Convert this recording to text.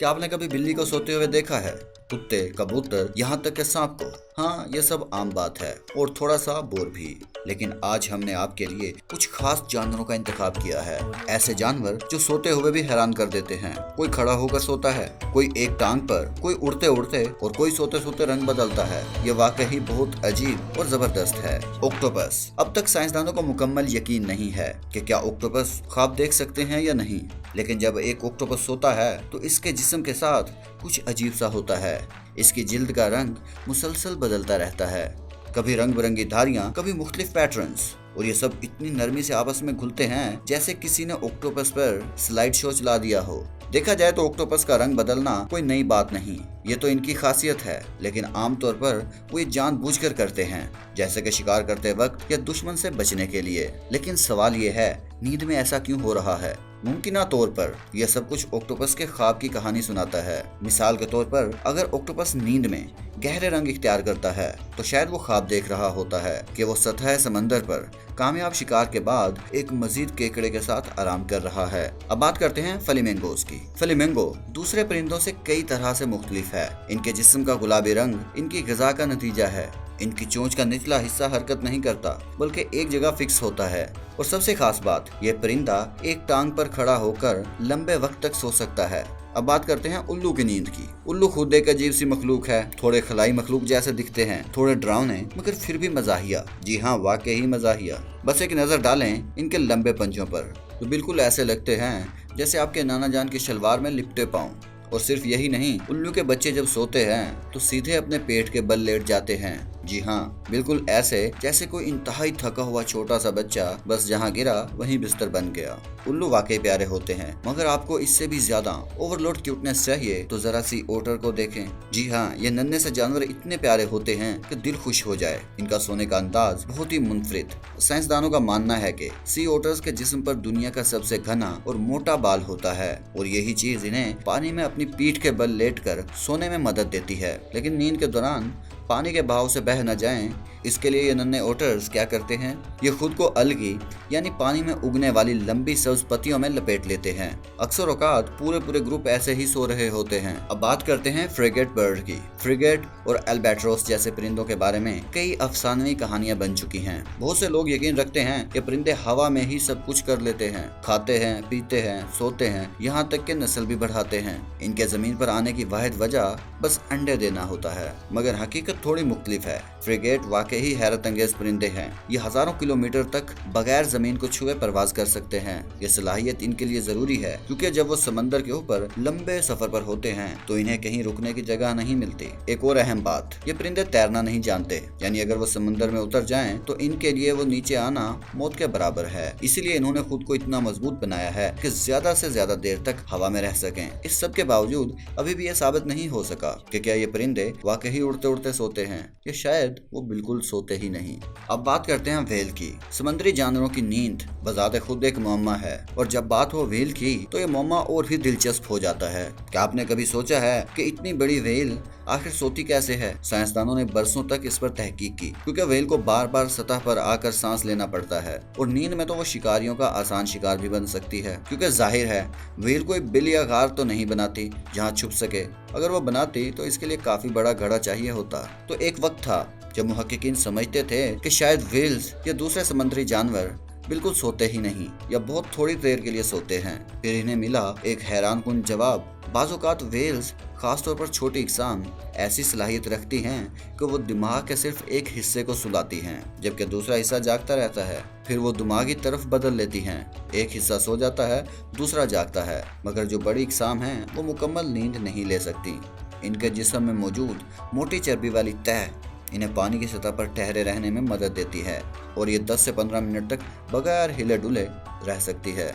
क्या आपने कभी बिल्ली को सोते हुए देखा है? कुत्ते, कबूतर, यहाँ तक के सांप को। हाँ, ये सब आम बात है और थोड़ा सा बोर भी। लेकिन आज हमने आपके लिए कुछ खास जानवरों का इंतखाब किया है। ऐसे जानवर जो सोते हुए भी हैरान कर देते हैं। कोई खड़ा होकर सोता है, कोई एक टांग पर, कोई उड़ते उड़ते और कोई सोते सोते रंग बदलता है। ये वाकई बहुत अजीब और जबरदस्त है। ऑक्टोपस। अब तक साइंसदानों को मुकम्मल यकीन नहीं है कि क्या ऑक्टोपस ख्वाब देख सकते हैं या नहीं। लेकिन जब एक ऑक्टोपस सोता है तो इसके जिस्म के साथ कुछ अजीब सा होता है। इसकी जिल्द का रंग मुसलसल बदलता रहता है, कभी रंग बिरंगी धारियां, कभी मुख्तलिफ पैटर्न्स, और ये सब इतनी नरमी से आपस में घुलते हैं जैसे किसी ने ऑक्टोपस पर स्लाइड शो चला दिया हो। देखा जाए तो ऑक्टोपस का रंग बदलना कोई नई बात नहीं, ये तो इनकी खासियत है। लेकिन आमतौर पर वो ये जानबूझकर करते हैं, जैसे कि शिकार करते वक्त या दुश्मन से बचने के लिए। लेकिन सवाल ये है, नींद में ऐसा क्यों हो रहा है? मुमकिना तौर पर यह सब कुछ ऑक्टोपस के ख्वाब की कहानी सुनाता है। मिसाल के तौर पर अगर ऑक्टोपस नींद में गहरे रंग इख्तियार करता है तो शायद वो ख्वाब देख रहा होता है कि वो सतह समंदर पर कामयाब शिकार के बाद एक मजीद केकड़े के साथ आराम कर रहा है। अब बात करते हैं फ्लेमिंगोज की। फ्लेमिंगो दूसरे परिंदों से कई तरह से मुख्तलिफ है। इनके जिस्म का गुलाबी रंग इनकी ग़िज़ा का नतीजा है। इनकी चोंच का निचला हिस्सा हरकत नहीं करता बल्कि एक जगह फिक्स होता है। और सबसे खास बात, ये परिंदा एक टांग पर खड़ा होकर लंबे वक्त तक सो सकता है। अब बात करते हैं उल्लू की नींद की। उल्लू खुद एक अजीब सी मखलूक है। थोड़े खलाई मखलूक जैसे दिखते हैं, थोड़े डरावने, मगर फिर भी मजाहिया। जी हाँ, वाकई ही मजाहिया। बस एक नजर डालें इनके लंबे पंजों पर तो बिल्कुल ऐसे लगते हैं जैसे आपके नाना जान की शलवार में लिपटे पाँव। और सिर्फ यही नहीं, उल्लू के बच्चे जब सोते हैं तो सीधे अपने पेट के बल लेट जाते हैं। जी हाँ, बिल्कुल ऐसे जैसे कोई इंतहाई थका हुआ छोटा सा बच्चा बस जहाँ गिरा वहीं बिस्तर बन गया। उल्लू वाकई प्यारे होते हैं, मगर आपको इससे भी ज्यादा ओवरलोड क्यूटनेस चाहिए तो जरा सी ओटर को देखें। जी हाँ, ये नन्हे से जानवर इतने प्यारे होते हैं कि दिल खुश हो जाए। इनका सोने का अंदाज बहुत ही मुनफरिद। साइंसदानों का मानना है कि सी ओटर्स के जिस्म पर दुनिया का सबसे घना और मोटा बाल होता है और यही चीज इन्हें पानी में अपनी पीठ के बल लेटकर सोने में मदद देती है। लेकिन नींद के दौरान पानी के बहाव से बह न जाएं, इसके लिए ये नन्हे ओटर्स क्या करते हैं, ये खुद को अलगी यानी पानी में उगने वाली लंबी सब्ज पत्तियों में लपेट लेते हैं। अक्सर औकात पूरे ग्रुप ऐसे ही सो रहे होते हैं। अब बात करते हैं फ्रिगेट बर्ड की। फ्रिगेट और एल्बेट्रोस जैसे परिंदों के बारे में कई अफसानवी कहानियां बन चुकी हैं। बहुत से लोग यकीन रखते हैं कि परिंदे हवा में ही सब कुछ कर लेते हैं, खाते हैं, पीते हैं, सोते हैं, यहाँ तक कि नस्ल भी बढ़ाते हैं। इनके जमीन पर आने की वाहिद वजह बस अंडे देना होता है, मगर हकीकत थोड़ी मुख्तलिफ है। फ्रिगेट वाकई ही हैरत अंगेज परिंदे हैं। ये हजारों किलोमीटर तक बगैर जमीन को छुए परवाज कर सकते हैं। ये सलाहियत इनके लिए जरूरी है क्योंकि जब वो समंदर के ऊपर लंबे सफर पर होते हैं तो इन्हें कहीं रुकने की जगह नहीं मिलती। एक और अहम बात, ये परिंदे तैरना नहीं जानते, यानी अगर वो समंदर में उतर जाएं तो इनके लिए वो नीचे आना मौत के बराबर है। इसीलिए इन्होंने खुद को इतना मजबूत बनाया है कि ज्यादा से ज्यादा देर तक हवा में रह सकें। इस सब के बावजूद अभी भी ये साबित नहीं हो सका कि क्या ये परिंदे वाकई उड़ते उड़ते सोते हैं या शायद वो बिल्कुल सोते ही नहीं। अब बात करते हैं व्हेल की। समुद्री जानवरों की नींद बजाते खुद एक मुअम्मा है और जब बात हो व्हेल की तो ये मुअम्मा और भी दिलचस्प हो जाता है। क्या आपने कभी सोचा है कि इतनी बड़ी व्हेल आखिर सोती कैसे है? साइंसदानों ने बरसों तक इस पर तहकीक की क्योंकि व्हेल को बार बार सतह पर आकर सांस लेना पड़ता है और नींद में तो वो शिकारियों का आसान शिकार भी बन सकती है, क्योंकि जाहिर है व्हेल कोई बिल या गार तो नहीं बनाती जहाँ छुप सके। अगर वो बनाती तो इसके लिए काफी बड़ा घड़ा चाहिए होता। तो एक वक्त था जब मुहक्किकीन समझते थे कि शायद व्हेल्स या दूसरे समुद्री जानवर बिल्कुल सोते ही नहीं या बहुत थोड़ी देर के लिए सोते हैं। फिर इन्हें मिला एक हैरान कुन जवाब। बाज़-औक़ात व्हेल्स, खासतौर पर छोटी इकसाम, ऐसी सलाहियत रखती हैं कि वो दिमाग के सिर्फ एक हिस्से को सुलाती हैं जबकि दूसरा हिस्सा जागता रहता है। फिर वो दिमाग की तरफ बदल लेती हैं, एक हिस्सा सो जाता है, दूसरा जागता है। मगर जो बड़ी इकसाम हैं वो मुकम्मल नींद नहीं ले सकती। इनके जिस्म में मौजूद मोटी चर्बी वाली तह इन्हें पानी की सतह पर ठहरे रहने में मदद देती है और ये 10 से 15 मिनट तक बगैर हिले डुले रह सकती है।